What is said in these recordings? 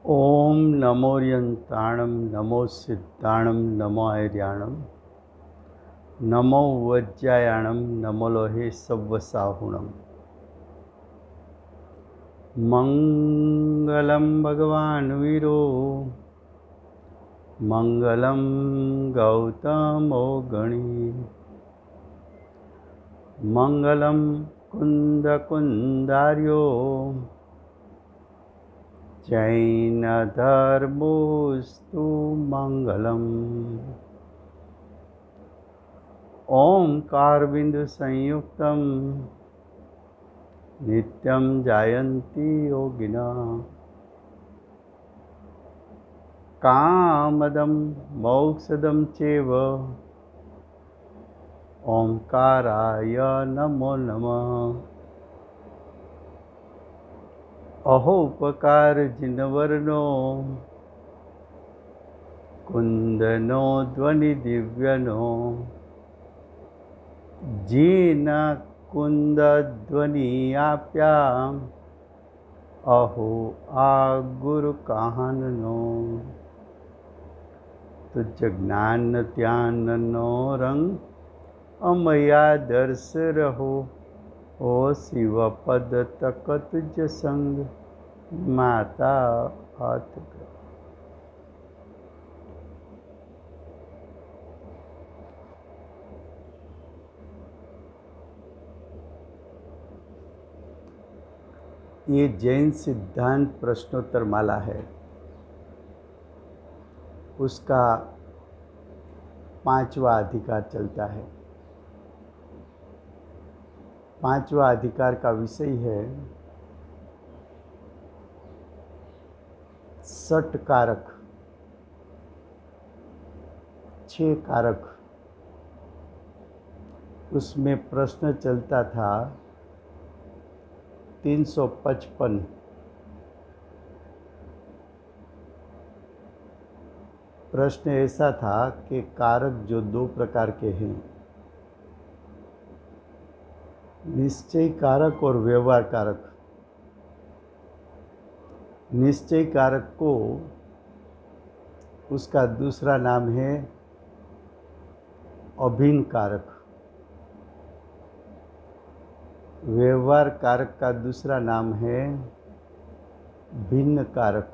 ओम नमो यंत्राणं नमो सिद्धाणं नमो ऐर्याणं नमो वज्रायाणं नमो लोहे सव्वसाहुणं। मंगलं भगवान् वीरो मंगलं गौतमो गणी मंगलं कुन्दकुन्दार्यो जैनधर्मोऽस्तु मंगलम्। ओंकारबिंदु संयुक्तं नित्यं जायन्ति योगिनः कामदं मोक्षदं चैव। ओंकाराय नमो नमः। अहोपकार जिनवर्णो कुंदनो ध्वनि दिव्यनो जीन कुंद ध्वनि आप्या अहो आ गुरु कहाननो। तुझ ज्ञान ध्यान नो रंग अमया दर्श रहो। ओ शिव पद तक तुझ संग माता हाथ कर। ये जैन सिद्धांत प्रश्नोत्तर माला है, उसका 5वां अधिकार चलता है। 5वां अधिकार का विषय है षट कारक, 6 कारक। उसमें प्रश्न चलता था 355। प्रश्न ऐसा था कि कारक जो 2 प्रकार के हैं, निश्चय कारक और व्यवहार कारक। निश्चय कारक को उसका दूसरा नाम है अभिन्न कारक। व्यवहार कारक का दूसरा नाम है भिन्न कारक।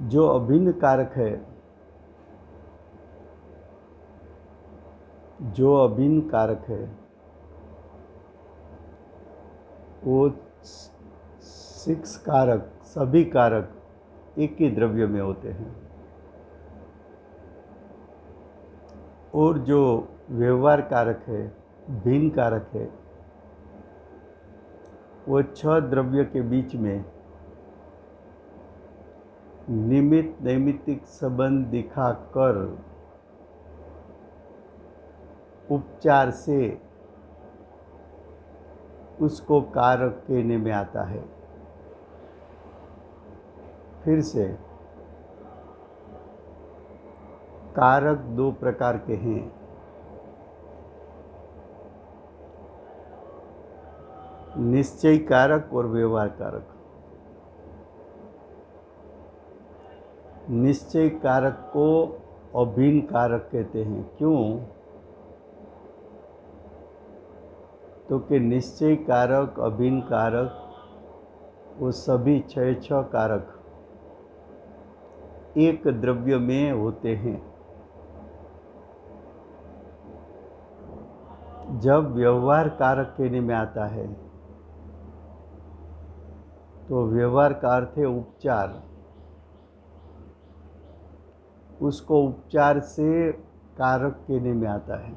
जो अभिन्न कारक है, वो 6 कारक, सभी कारक एक ही द्रव्य में होते हैं। और जो व्यवहार कारक है, भिन्न कारक है, वो 6 द्रव्य के बीच में निमित्त नैमित्तिक संबंध दिखाकर उपचार से उसको कारक कहने में आता है। फिर से, कारक 2 प्रकार के हैं, निश्चय कारक और व्यवहार कारक। निश्चय कारक को अभिन्न कारक कहते हैं। क्यों? तो कि निश्चय कारक, अभिन्न कारक, वो सभी 6 कारक एक द्रव्य में होते हैं। जब व्यवहार कारक कहने में आता है, तो व्यवहार का अर्थ है उपचार। उसको उपचार से कारक कहने में आता है।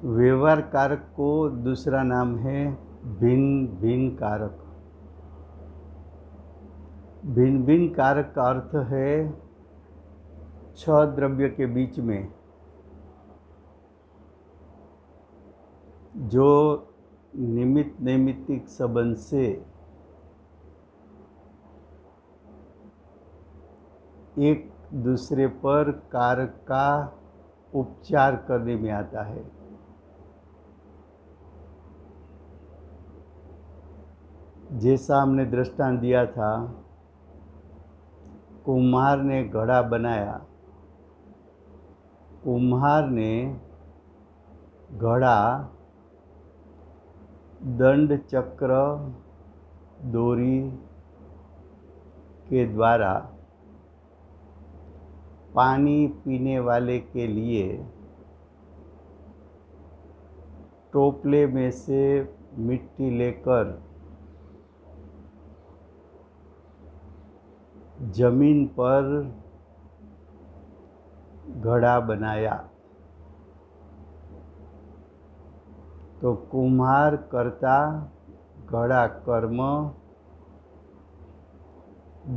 व्यवहार कारक को दूसरा नाम है भिन्न भिन्न कारक। भिन्न भिन्न कारक का अर्थ है 6 द्रव्य के बीच में जो निमित्त नैमित्तिक संबंध से एक दूसरे पर कारक का उपचार करने में आता है। जैसा हमने दृष्टांत दिया था, कुम्हार ने घड़ा बनाया। कुम्हार ने घड़ा दंड चक्र डोरी के द्वारा पानी पीने वाले के लिए टोपले में से मिट्टी लेकर जमीन पर घड़ा बनाया। तो कुम्हार कर्ता, घड़ा कर्म,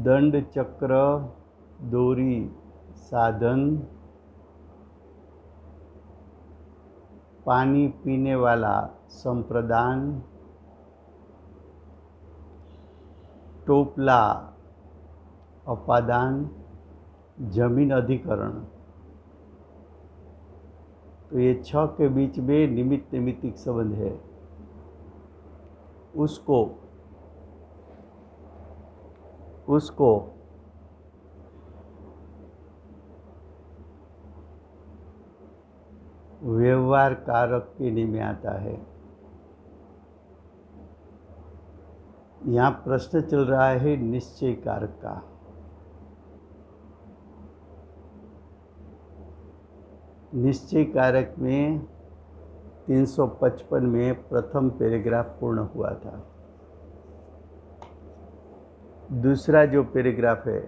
दंड चक्र डोरी साधन, पानी पीने वाला संप्रदान, टोपला अपादान, जमीन अधिकरण। तो ये 6 के बीच में निमित्त नैमित्तिक संबंध है। उसको व्यवहार कारक के नीचे में आता है। यहाँ प्रश्न चल रहा है निश्चय कारक का। निश्चय कारक में 355 में प्रथम पैराग्राफ पूर्ण हुआ था। दूसरा जो पैराग्राफ है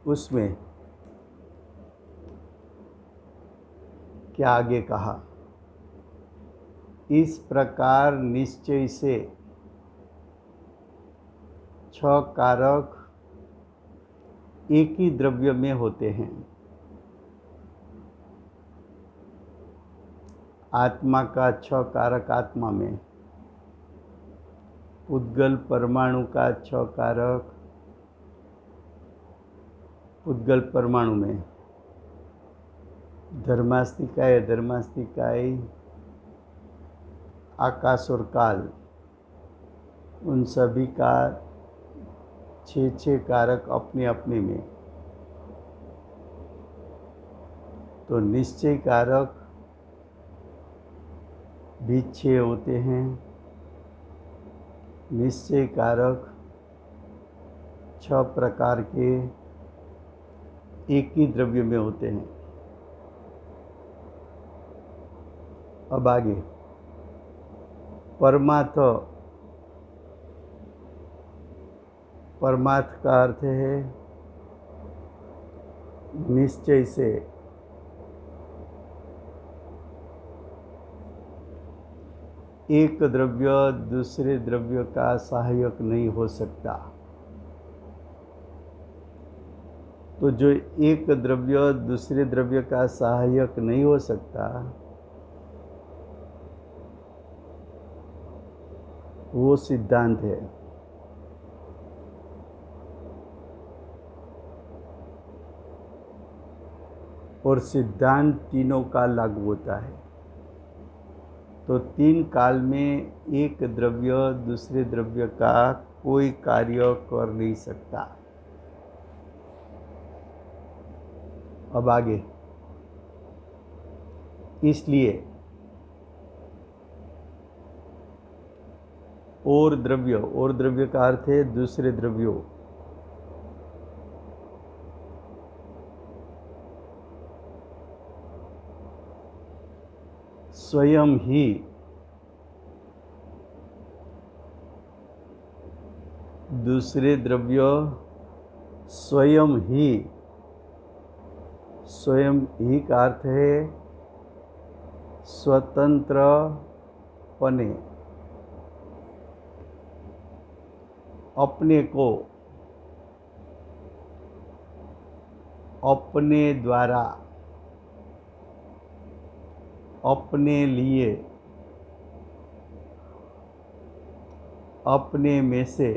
उसमें क्या आगे कहा? इस प्रकार निश्चय से 6 कारक एक ही द्रव्य में होते हैं। आत्मा का 6 कारक आत्मा में, उद्गल परमाणु का 6 कारक उद्गल परमाणु में, धर्मास्तिकाय धर्मास्तिकाय, आकाश और काल, उन सभी का 6 कारक अपने अपने में। तो निश्चय कारक भी 6 होते हैं। निश्चय कारक 6 प्रकार के एक ही द्रव्य में होते हैं। अब आगे परमार्थ का अर्थ है निश्चय से एक द्रव्य दूसरे द्रव्य का सहायक नहीं हो सकता। तो जो एक द्रव्य दूसरे द्रव्य का सहायक नहीं हो सकता, वो सिद्धांत है। और सिद्धांत तीनों का लागू होता है। तो 3 काल में एक द्रव्य दूसरे द्रव्य का कोई कार्य कर नहीं सकता। अब आगे, इसलिए और द्रव्य का अर्थ है दूसरे द्रव्यों। स्वयं ही दूसरे द्रव्य स्वयं ही का अर्थ है स्वतंत्रपने, अपने को अपने द्वारा अपने लिए अपने में से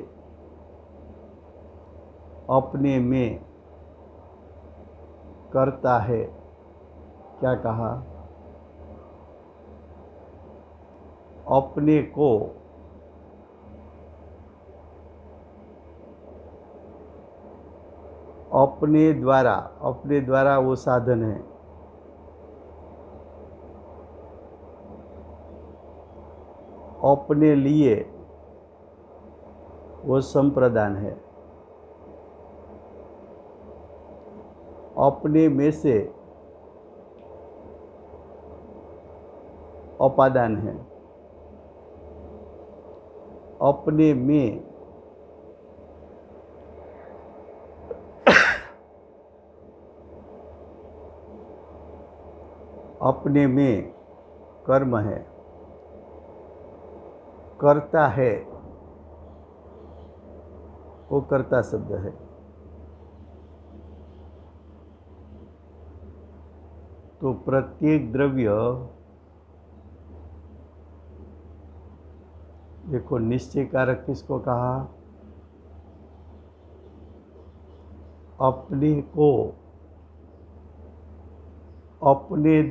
अपने में करता है। क्या कहा? अपने को अपने द्वारा वो साधन है। अपने लिए वो संप्रदान है। अपने में से अपादान है। अपने में अपने में कर्म है। करता है वो कर्ता शब्द है। तो प्रत्येक द्रव्य, देखो निश्चय कारक किसको कहा? अपने को अपने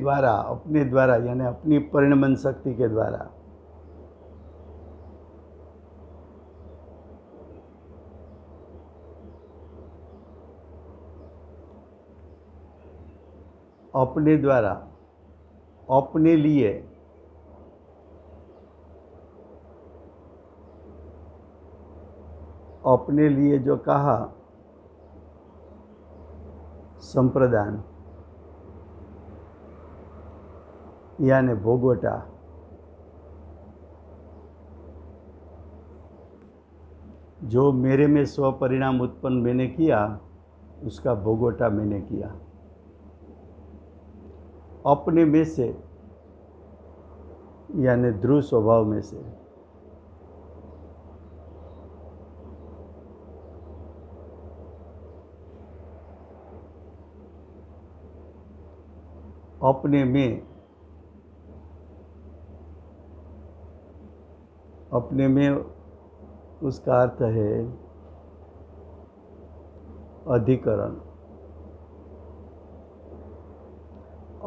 द्वारा यानी अपनी परिणमन शक्ति के द्वारा अपने द्वारा अपने लिए जो कहा संप्रदान यानी भोगवटा, जो मेरे में स्वपरिणाम उत्पन्न मैंने किया उसका भोगवटा मैंने किया। अपने में से यानी ध्रुव स्वभाव में से, अपने में उसका अर्थ है अधिकरण।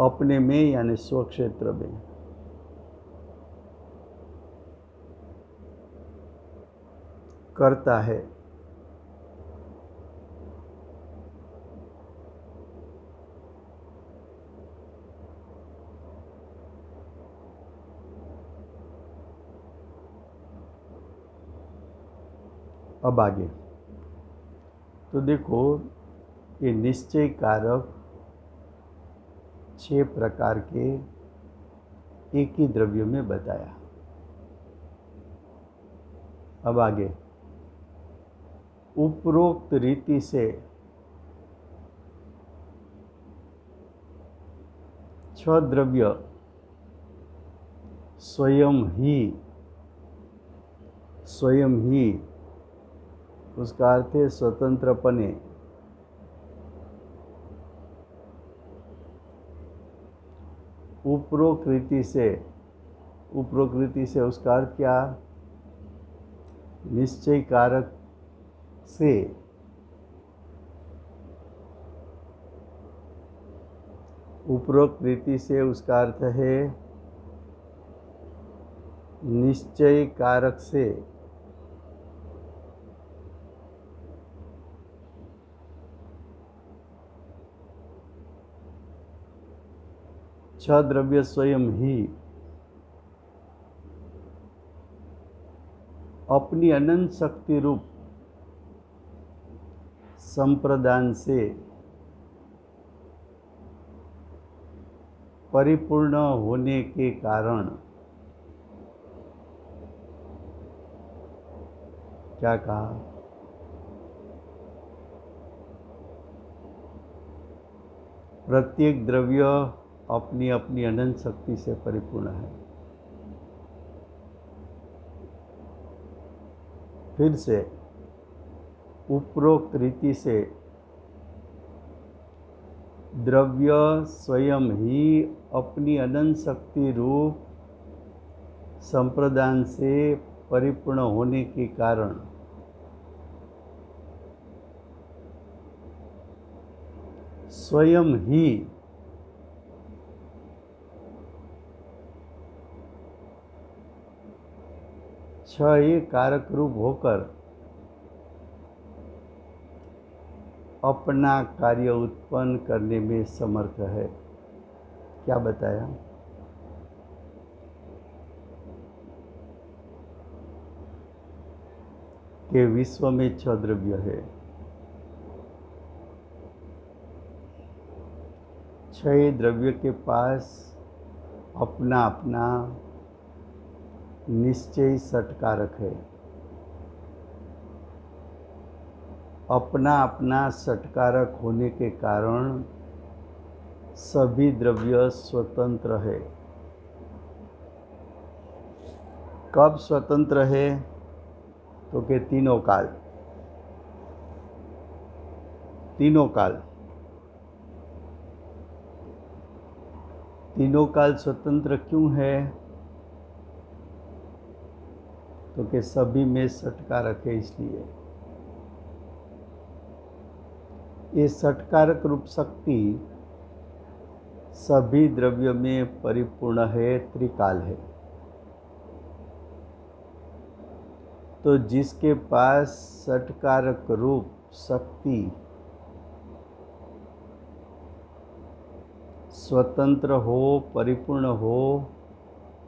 अपने में यानी स्वक्षेत्र में। करता है अब आगे तो देखो ये निश्चय कारक 6 प्रकार के एक ही द्रव्य में बताया। अब आगे उपरोक्त रीति से 6 द्रव्य स्वयं ही उसका अर्थ है स्वतंत्रपने उपरोक्त रीति से उसका अर्थ क्या? निश्चय कारक से उपरोक्त रीति से उसका अर्थ है निश्चय कारक से छह द्रव्य स्वयं ही अपनी अनंत शक्ति रूप संप्रदान से परिपूर्ण होने के कारण क्या कहा? प्रत्येक द्रव्य अपनी अपनी अनंत शक्ति से परिपूर्ण है। फिर से उपरोक्त रीति से द्रव्य स्वयं ही अपनी अनंत शक्ति रूप संप्रदान से परिपूर्ण होने के कारण स्वयं ही छह ये कारक रूप होकर अपना कार्य उत्पन्न करने में समर्थ है। क्या बताया? कि विश्व में छह द्रव्य है। छह द्रव्य के पास अपना अपना निश्चयी षटकारक है। अपना अपना षटकारक होने के कारण सभी द्रव्य स्वतंत्र है। कब स्वतंत्र है? तो के तीनों काल। तीनों काल तीनों काल स्वतंत्र क्यों है? तो के सभी में षटकारक है, इसलिए ये षटकारक रूप शक्ति सभी द्रव्य में परिपूर्ण है, त्रिकाल है। तो जिसके पास षटकारक रूप शक्ति स्वतंत्र हो, परिपूर्ण हो,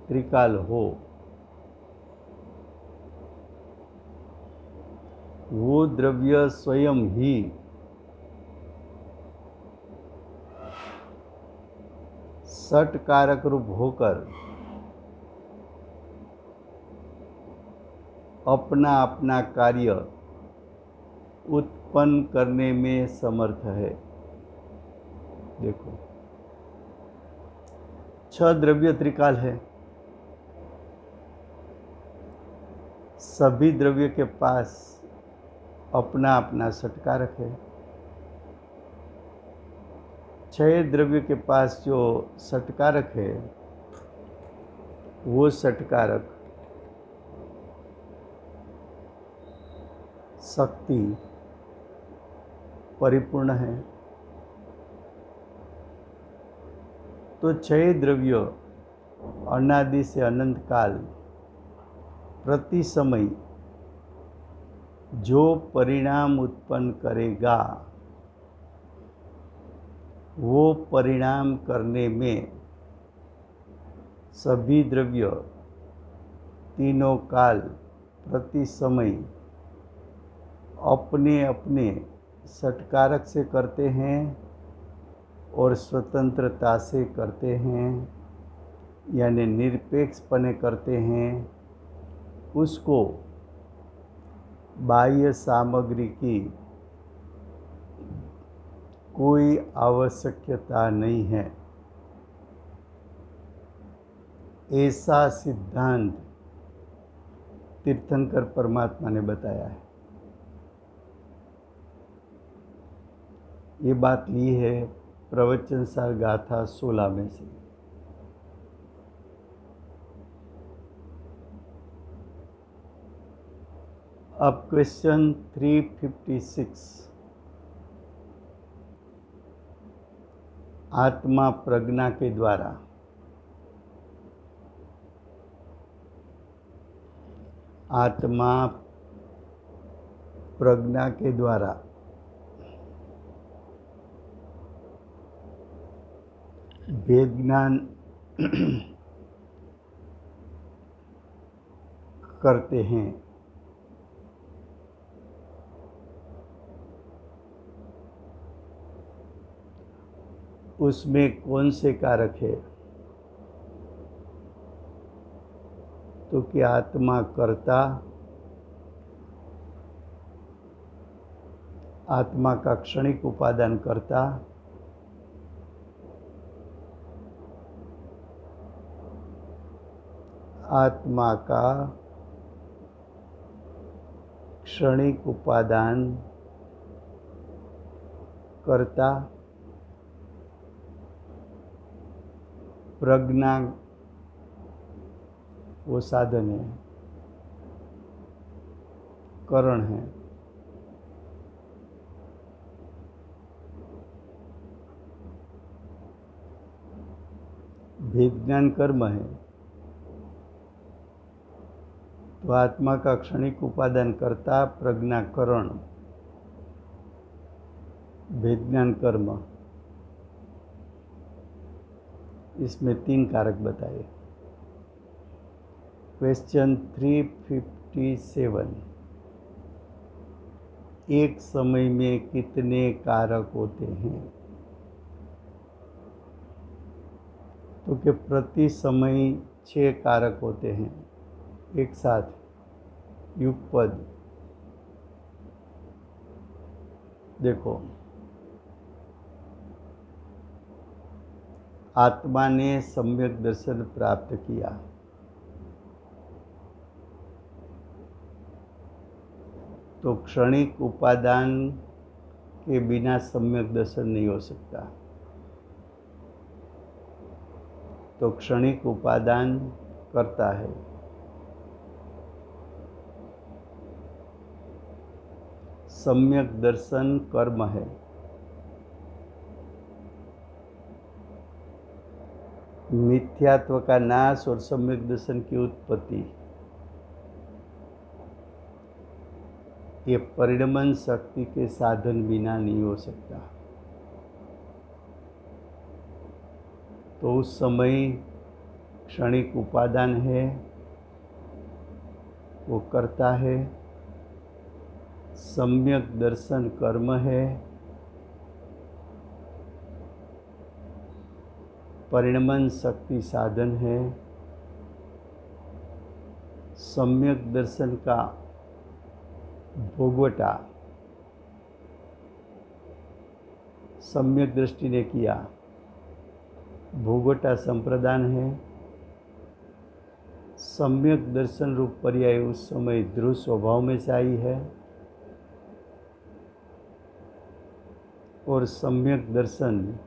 त्रिकाल हो, वो द्रव्य स्वयं ही षटकारक रूप होकर अपना अपना कार्य उत्पन्न करने में समर्थ है। देखो, छह द्रव्य त्रिकाल है। सभी द्रव्य के पास अपना अपना षटकारक है। छह द्रव्य के पास जो षटकारक है, वो षटकारक शक्ति परिपूर्ण है। तो छह द्रव्य अनादि से अनंत काल प्रति समय जो परिणाम उत्पन्न करेगा, वो परिणाम करने में सभी द्रव्य तीनों काल प्रति समय अपने अपने षटकारक से करते हैं और स्वतंत्रता से करते हैं, यानी निरपेक्षपने करते हैं। उसको बाह्य सामग्री की कोई आवश्यकता नहीं है। ऐसा सिद्धांत तीर्थंकर परमात्मा ने बताया है। ये बात ली है प्रवचन सार गाथा 16 में से। अब क्वेश्चन 356, आत्मा प्रज्ञा के द्वारा आत्मा प्रज्ञा के द्वारा वेद ज्ञान करते हैं। उसमें कौन से कारक है? तो कि आत्मा कर्ता, आत्मा का क्षणिक उपादान करता, आत्मा का क्षणिक उपादान करता, प्रज्ञा वो साधन है, करण है। भेद ज्ञान कर्म है। तो आत्मा का क्षणिक उपादान करता प्रज्ञाकरण भेदज्ञान कर्म, इसमें 3 कारक बताए। क्वेश्चन 357, एक समय में कितने कारक होते हैं? तो कि प्रति समय 6 कारक होते हैं एक साथ युगपद। देखो, आत्मा ने सम्यक दर्शन प्राप्त किया, तो क्षणिक उपादान के बिना सम्यक दर्शन नहीं हो सकता। तो क्षणिक उपादान करता है। सम्यक दर्शन कर्म है। मिथ्यात्व का नाश और सम्यक दर्शन की उत्पत्ति, ये परिणमन शक्ति के साधन बिना नहीं हो सकता। तो उस समय क्षणिक उपादान है, वो करता है। सम्यक दर्शन कर्म है, परिणमन शक्ति साधन है। सम्यक दर्शन का भोगवटा सम्यक दृष्टि ने किया, भोगवटा संप्रदान है। सम्यक दर्शन रूप पर्याय उस समय ध्रुव स्वभाव में से आई है, और सम्यक दर्शन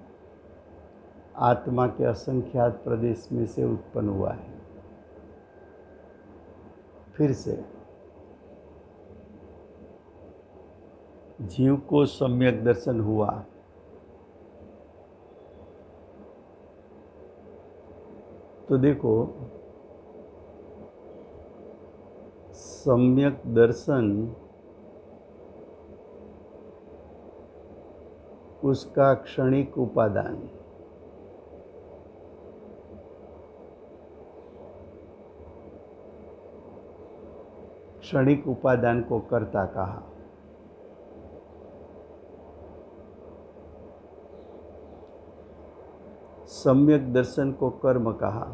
आत्मा के असंख्यात प्रदेश में से उत्पन्न हुआ है। फिर से जीव को सम्यक दर्शन हुआ, तो देखो सम्यक दर्शन उसका क्षणिक उपादान, क्षणिक उपादान को कर्ता कहा। सम्यक दर्शन को कर्म कहा।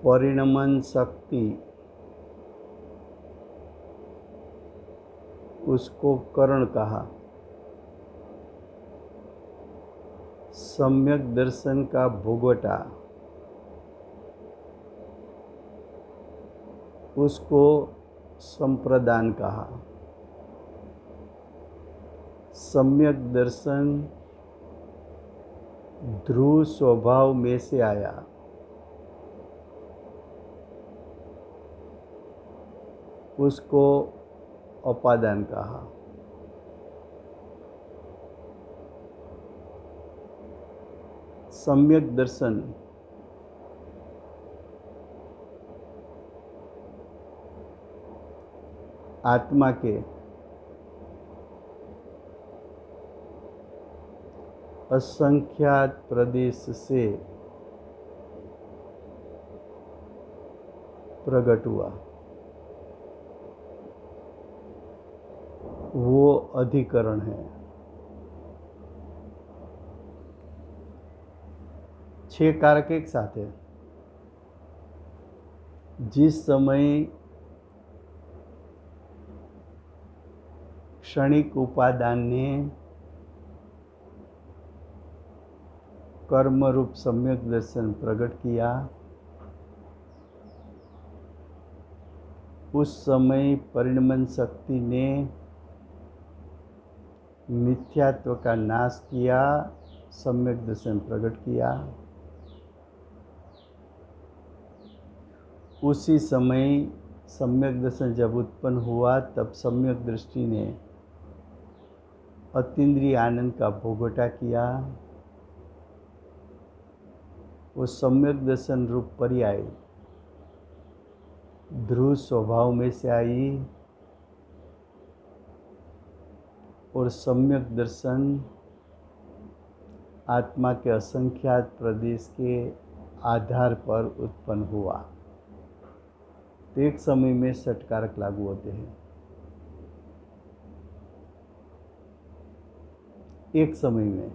परिणमन शक्ति उसको करण कहा। सम्यक दर्शन का भोगवटा उसको संप्रदान कहा। सम्यक दर्शन ध्रुव स्वभाव में से आया, उसको उपादान कहा। सम्यक दर्शन आत्मा के असंख्यात प्रदेश से प्रकट हुआ, वो अधिकरण है। 6 कारक एक साथ है। जिस समय क्षणिक उपादान ने कर्म रूप सम्यक दर्शन प्रकट किया, उस समय परिणमन शक्ति ने मिथ्यात्व का नाश किया, सम्यक दर्शन प्रकट किया। उसी समय सम्यक दर्शन जब उत्पन्न हुआ, तब सम्यक दृष्टि ने अतीन्द्रिय आनंद का भोगवटा किया। वो सम्यक दर्शन रूप पर्याय ध्रुव स्वभाव में से आई और सम्यक दर्शन आत्मा के असंख्यात प्रदेश के आधार पर उत्पन्न हुआ। तो एक समय में षटकारक लागू होते हैं, एक समय में।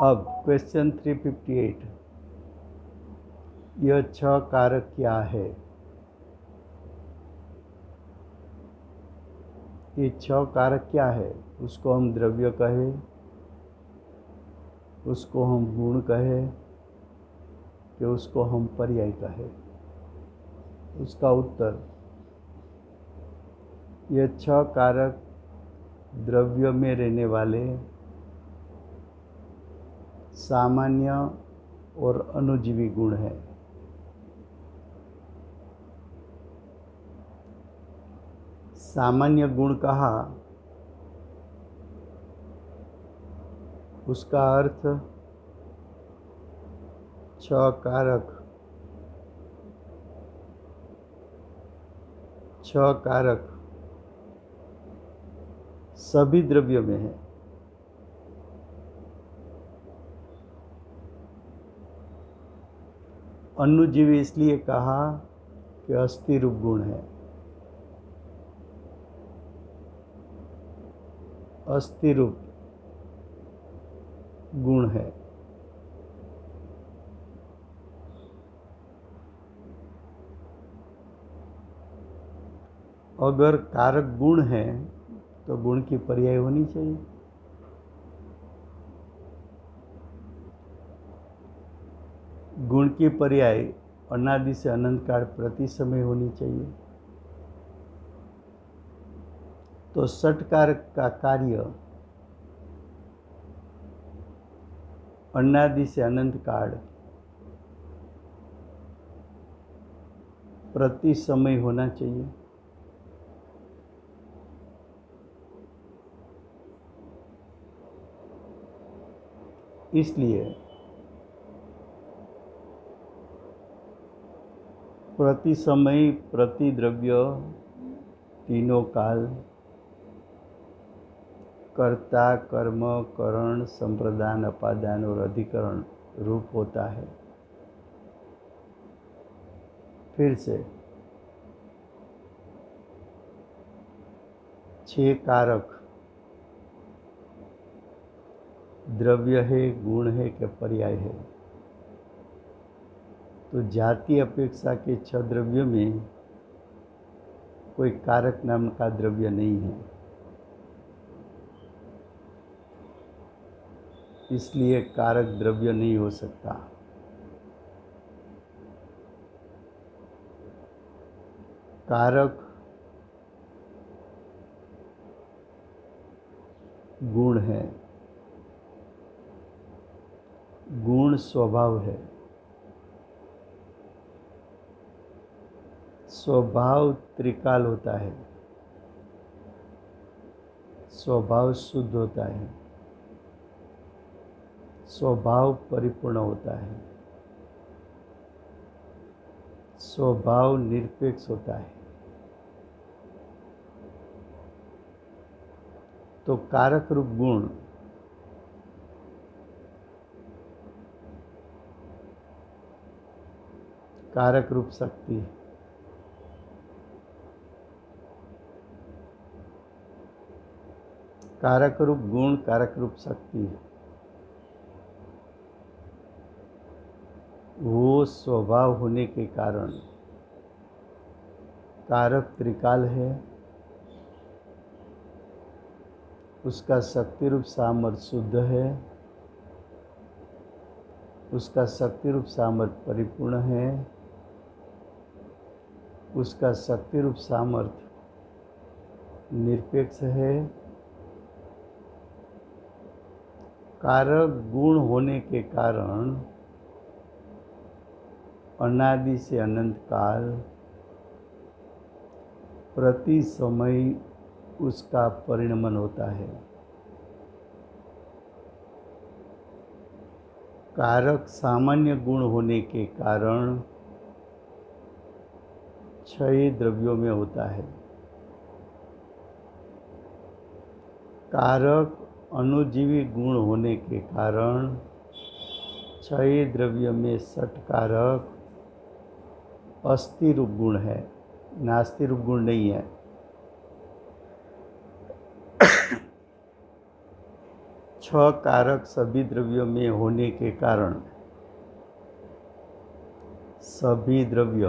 अब क्वेश्चन 358, यह 6 कारक क्या है? ये 6 कारक क्या है? उसको हम द्रव्य कहें, उसको हम गुण कहें, कि उसको हम पर्याय कहें? उसका उत्तर, ये 6 कारक द्रव्य में रहने वाले सामान्य और अणुजीवी गुण है। सामान्य गुण कहा, उसका अर्थ 6 कारक, 6 कारक सभी द्रव्य में है। अणुजीवी इसलिए कहा कि अस्थि रूप गुण है, अस्थि रूप गुण है। अगर कारक गुण है तो गुण की पर्याय होनी चाहिए। गुण की पर्याय अनादि से अनंत काल प्रति समय होनी चाहिए। तो षटकारक का कार्य अनादि से अनंत काल प्रति समय होना चाहिए। इसलिए प्रति समय, प्रति द्रव्य, तीनों काल, कर्ता, कर्म, करण, संप्रदान, अपादान और अधिकरण रूप होता है। फिर से 6 कारक द्रव्य है, गुण है कि पर्याय है? तो जाति अपेक्षा के 6 द्रव्यों में कोई कारक नाम का द्रव्य नहीं है। इसलिए कारक द्रव्य नहीं हो सकता। कारक गुण है, गुण स्वभाव है। स्वभाव त्रिकाल होता है, स्वभाव शुद्ध होता है, स्वभाव परिपूर्ण होता है, स्वभाव निरपेक्ष होता है। तो कारक रूप गुण कारक रूप शक्ति, कारक रूप गुण, कारक रूप शक्ति, वो स्वभाव होने के कारण कारक त्रिकाल है। उसका शक्ति रूप सामर्थ्य शुद्ध है, उसका शक्ति रूप सामर्थ्य परिपूर्ण है, उसका शक्ति रूप सामर्थ्य निरपेक्ष है। कारक गुण होने के कारण अनादि से अनंत काल प्रति समय उसका परिणमन होता है। कारक सामान्य गुण होने के कारण क्षय द्रव्यों में होता है। कारक अणुजीवी गुण होने के कारण क्षय द्रव्य में षटकारक अस्थि रूप गुण है, नास्ति रूप गुण नहीं है। छह कारक सभी द्रव्यों में होने के कारण सभी द्रव्य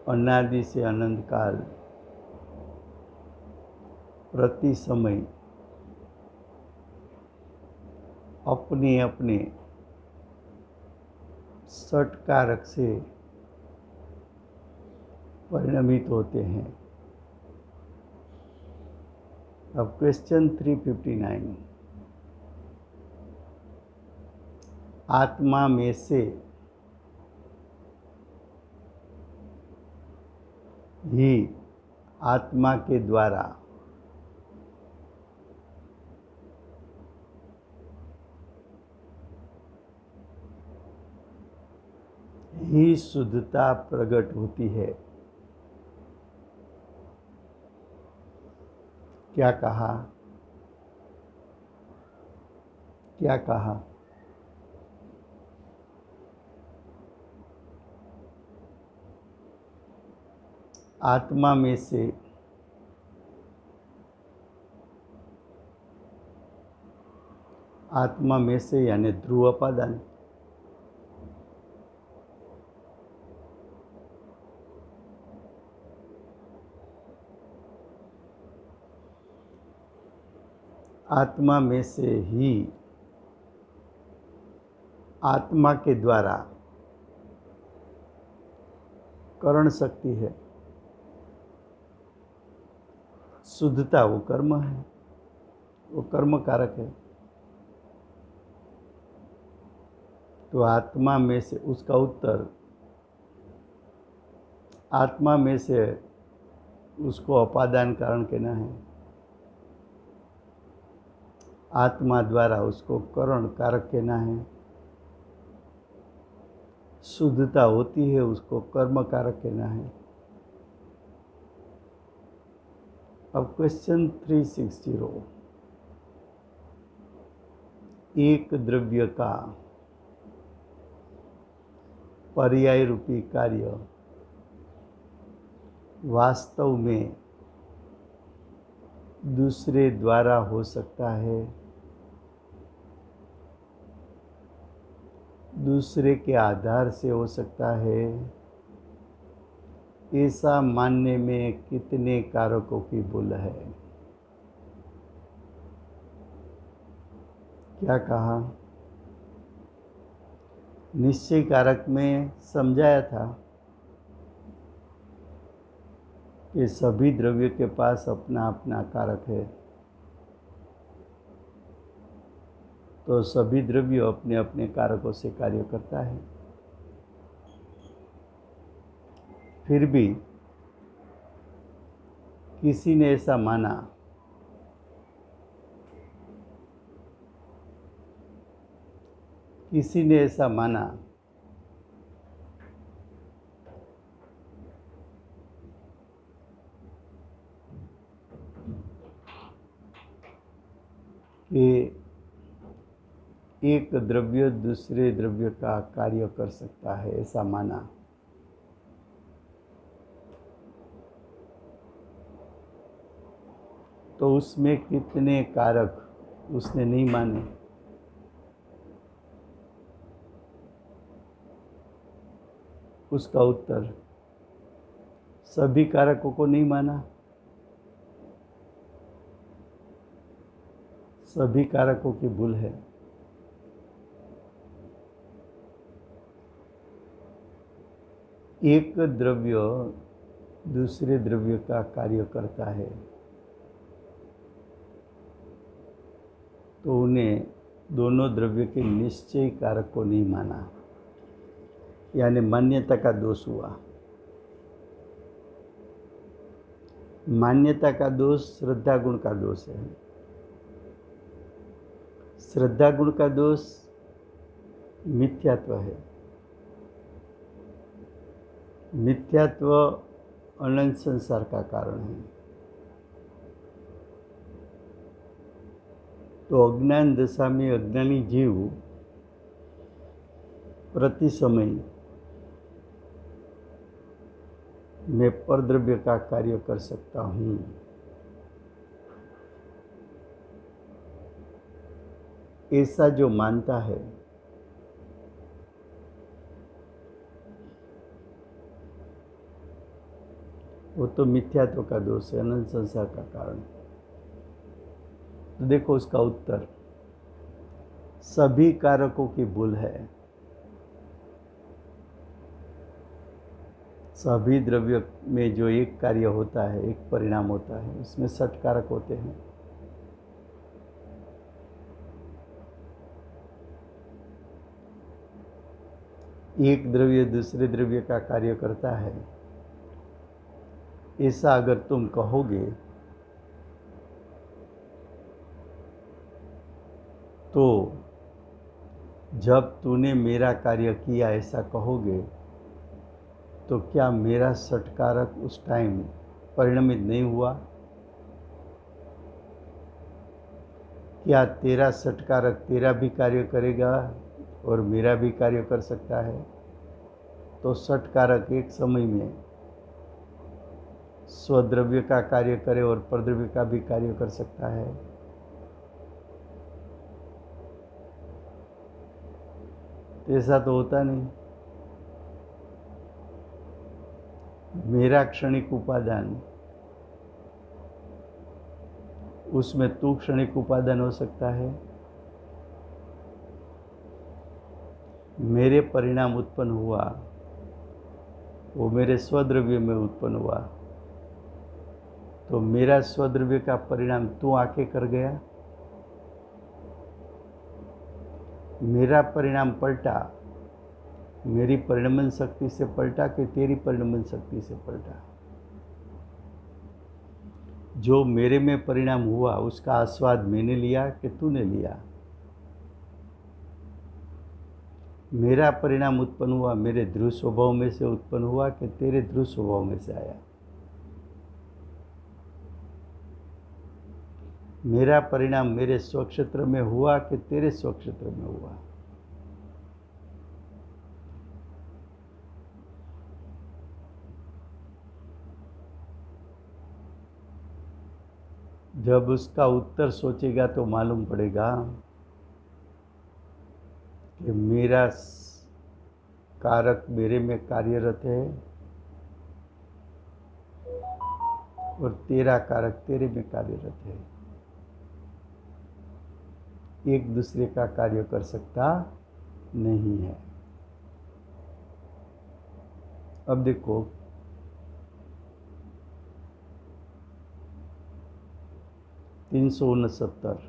अनादि से अनंत काल प्रति समय अपने अपने षटकारक से परिणमित होते हैं। अब क्वेश्चन 359, आत्मा में से ही आत्मा के द्वारा ही शुद्धता प्रकट होती है। क्या कहा? क्या कहा? आत्मा में से यानी ध्रुवोपादान, आत्मा में से ही आत्मा के द्वारा करण शक्ति है। शुद्धता वो कर्म है, वो कर्म कारक है। तो आत्मा में से, उसका उत्तर आत्मा में से उसको अपादान कारण कहना है। आत्मा द्वारा उसको करण कारक कहना है। शुद्धता होती है उसको कर्म कारक कहना है। अब क्वेश्चन 360, एक द्रव्य का पर्याय रूपी कार्य वास्तव में दूसरे द्वारा हो सकता है, दूसरे के आधार से हो सकता है। ऐसा मानने में कितने कारकों की भूल है? क्या कहा? निश्चय कारक में समझाया था कि सभी द्रव्य के पास अपना अपना कारक है, तो सभी द्रव्य अपने अपने कारकों से कार्य करता है। फिर भी किसी ने ऐसा माना कि एक द्रव्य दूसरे द्रव्य का कार्य कर सकता है, ऐसा माना। तो उसमें कितने कारक उसने नहीं माने? उसका उत्तर सभी कारकों को नहीं माना। सभी कारकों की भूल है। एक द्रव्य दूसरे द्रव्य का कार्य करता है तो उन्हें दोनों द्रव्य के निश्चय कारक को नहीं माना, यानी मान्यता का दोष हुआ। मान्यता का दोष श्रद्धा गुण का दोष है। श्रद्धा गुण का दोष मिथ्यात्व है। मिथ्यात्व अनंत संसार का कारण है। तो अज्ञान दशा में अज्ञानी जीव प्रति समय मैं परद्रव्य का कार्य कर सकता हूँ। ऐसा जो मानता है वो तो मिथ्यात्व का दोष है, अनंत संसार का कारण। तो देखो उसका उत्तर, सभी कारकों की भूल है। सभी द्रव्य में जो एक कार्य होता है, एक परिणाम होता है, उसमें 60 कारक होते हैं। एक द्रव्य दूसरे द्रव्य का कार्य करता है, ऐसा अगर तुम कहोगे तो जब तूने मेरा कार्य किया ऐसा कहोगे तो क्या मेरा षटकारक उस टाइम परिणमित नहीं हुआ? क्या तेरा षटकारक तेरा भी कार्य करेगा और मेरा भी कार्य कर सकता है? तो षटकारक एक समय में स्वद्रव्य का कार्य करे और परद्रव्य का भी कार्य कर सकता है। ऐसा तो होता नहीं। मेरा क्षणिक उपादान, उसमें तू क्षणिक उपादान हो सकता है। मेरे परिणाम उत्पन्न हुआ वो मेरे स्वद्रव्य में उत्पन्न हुआ, तो मेरा स्वद्रव्य का परिणाम तू आके कर गया। मेरा परिणाम पलटा, मेरी परिणमन शक्ति से पलटा कि तेरी परिणमन शक्ति से पलटा? जो मेरे में परिणाम हुआ उसका आस्वाद मैंने लिया कि तूने लिया? मेरा परिणाम उत्पन्न हुआ मेरे ध्रुव स्वभाव में से उत्पन्न हुआ कि तेरे ध्रुव स्वभाव में से आया? मेरा परिणाम मेरे स्वक्षेत्र में हुआ कि तेरे स्वक्षेत्र में हुआ? जब उसका उत्तर सोचेगा तो मालूम पड़ेगा कि मेरा कारक मेरे में कार्यरत है और तेरा कारक तेरे में कार्यरत है। एक दूसरे का कार्य कर सकता नहीं है। अब देखो, $369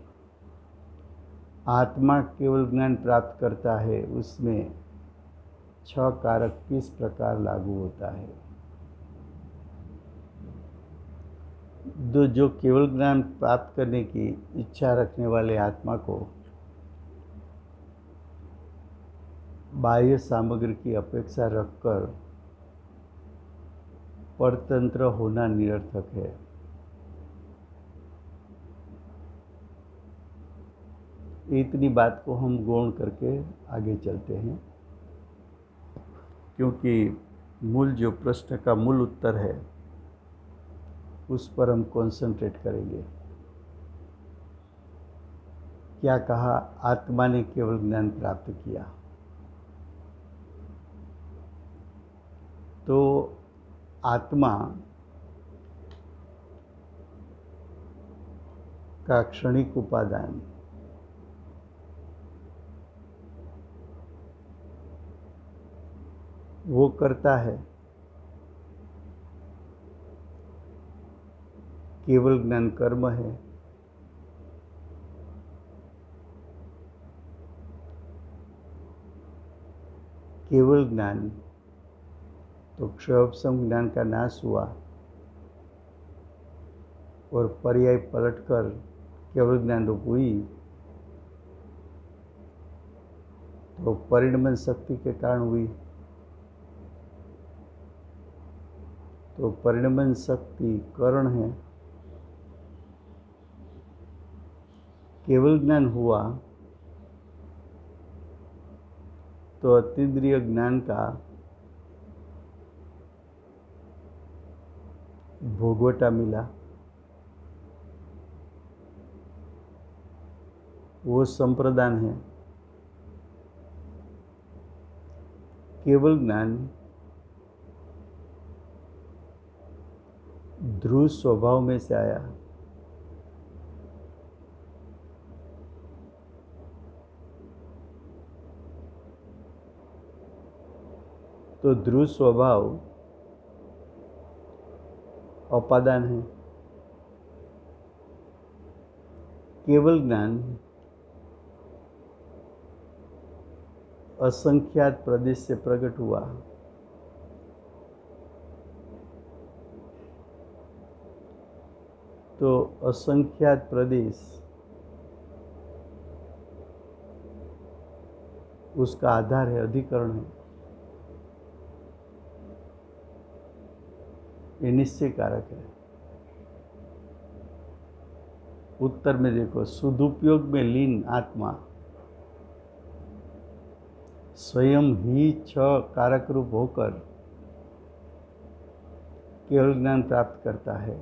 आत्मा केवल ज्ञान प्राप्त करता है, उसमें 6 कारक किस प्रकार लागू होता है? जो केवल ज्ञान प्राप्त करने की इच्छा रखने वाले आत्मा को बाह्य सामग्री की अपेक्षा रखकर परतंत्र होना निरर्थक है। इतनी बात को हम गौण करके आगे चलते हैं, क्योंकि मूल जो प्रश्न का मूल उत्तर है उस पर हम कंसंट्रेट करेंगे। क्या कहा? आत्मा ने केवल ज्ञान प्राप्त किया। तो आत्मा का क्षणिक उपादान वो करता है केवल ज्ञान कर्म है। केवल ज्ञान तो क्षयोपशम ज्ञान का नाश हुआ, और पर्याय पलटकर केवल ज्ञान रूप हुई, तो परिणमन शक्ति के कारण हुई। तो परिणमन शक्ति करण है। केवल ज्ञान हुआ तो अतीन्द्रिय ज्ञान का भोगवटा मिला, वो संप्रदान है। केवल ज्ञान ध्रुव स्वभाव में से आया। तो ध्रुव स्वभाव अपादान है। केवल ज्ञान असंख्यात प्रदेश से प्रकट हुआ। तो असंख्यात प्रदेश उसका आधार है, अधिकरण है। ये निश्चय कारक है। उत्तर में देखो, सदुपयोग में लीन आत्मा स्वयं ही छह कारक रूप होकर केवल ज्ञान प्राप्त करता है।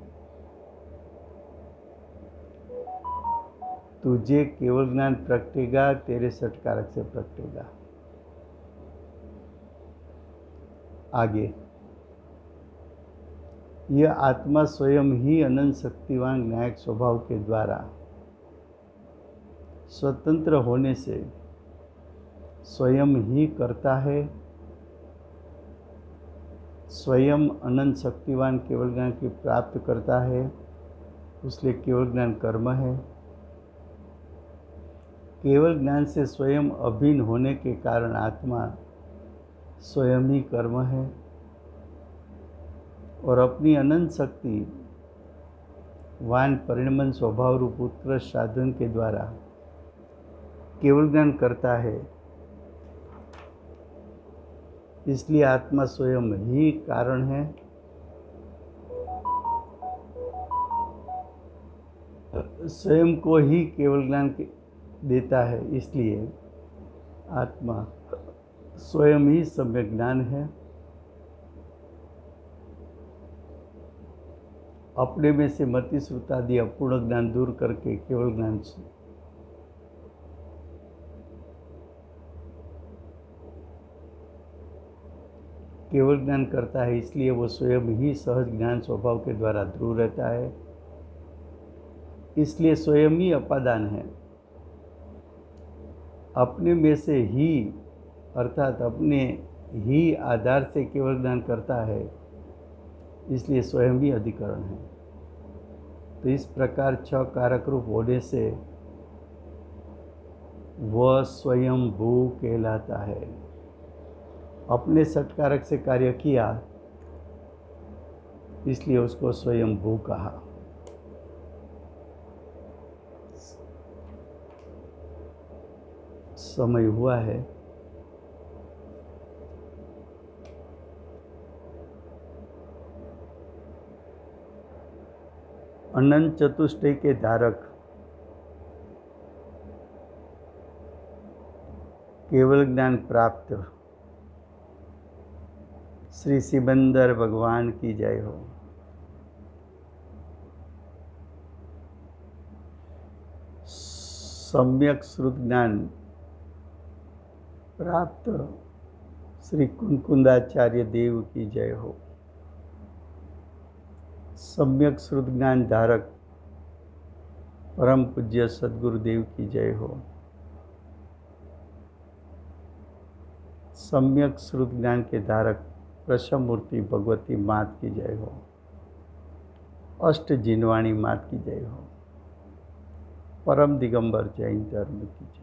तुझे केवल ज्ञान प्रगटेगा, तेरे षटकारक से प्रगटेगा। आगे, यह आत्मा स्वयं ही अनंत शक्तिवान न्यायिक स्वभाव के द्वारा स्वतंत्र होने से स्वयं ही करता है। स्वयं अनंत शक्तिवान केवल ज्ञान की प्राप्त करता है, इसलिए केवल ज्ञान कर्म है। केवल ज्ञान से स्वयं अभिन्न होने के कारण आत्मा स्वयं ही कर्म है और अपनी अनंत शक्ति वान परिणमन स्वभाव रूप उत्कृष्ट साधन के द्वारा केवल ज्ञान करता है। इसलिए आत्मा स्वयं ही कारण है। स्वयं को ही केवल ज्ञान देता है, इसलिए आत्मा स्वयं ही सम्यक ज्ञान है। अपने में से मति श्रुतादि अपूर्ण ज्ञान दूर करके केवल ज्ञान करता है, इसलिए वो स्वयं ही सहज ज्ञान स्वभाव के द्वारा ध्रुव रहता है। इसलिए स्वयं ही अपादान है। अपने में से ही अर्थात अपने ही आधार से केवल ज्ञान करता है, इसलिए स्वयं भी अधिकरण है। तो इस प्रकार छह कारक रूप होने से वह स्वयं भू कहलाता है। अपने षटकारक से कार्य किया, इसलिए उसको स्वयं भू कहा। समय हुआ है। अनंत चतुष्टय के धारक केवल ज्ञान प्राप्त श्री सिबंदर भगवान की जय हो। सम्यक श्रुत ज्ञान प्राप्त श्री कुंकुंदाचार्य देव की जय हो। सम्यक श्रुत ज्ञान धारक परम पूज्य सद्गुरुदेव की जय हो। सम्यक श्रुत ज्ञान के धारक प्रसम मूर्ति भगवती मात की जय हो। अष्ट जिनवाणी मात की जय हो। परम दिगंबर जैन धर्म की जय।